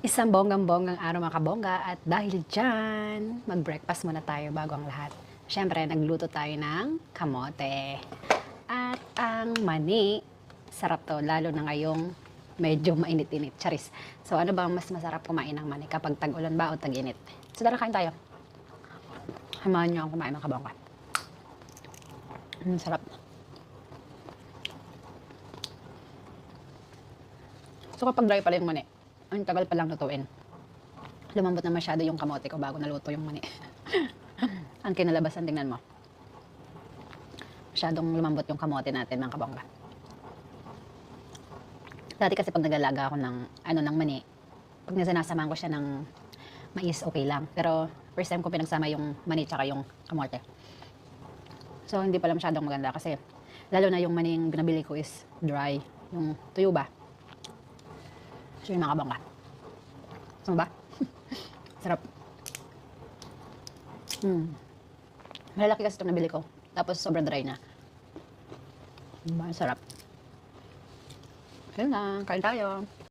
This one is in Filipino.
Isang bonggang-bonggang araw mga kabongga at dahil dyan, mag-breakfast muna tayo bago ang lahat. Siyempre, nagluto tayo ng kamote. At ang mani, sarap to, lalo na ngayong medyo mainit-init. Charis. So ano bang mas masarap kumain ng mani kapag tag-ulan ba o tag-init? So tara, kain tayo. Hamahan niyo ang kumain mga kabongga. Sarap. So kapag dry pala yung mani, ang tagal pa lang lutuin. Lumambot na masyado yung kamote ko bago naluto yung mani. Ang kinalabasan, tingnan mo. Masyadong lumambot yung kamote natin, mga kabongga. Dati kasi pag naglalaga ako ng mani, pag nasanasamahan ko siya ng mais, okay lang. Pero first time ko pinagsama yung mani tsaka yung kamote. So hindi pala masyadong maganda kasi lalo na yung mani yung binabili ko is dry. Yung tuyo ba? So yung mga kabongga. Sama ba? Sarap. Malalaki kasi itong nabili ko. Tapos sobrang dry na. Sarap. Yun lang. Kain tayo.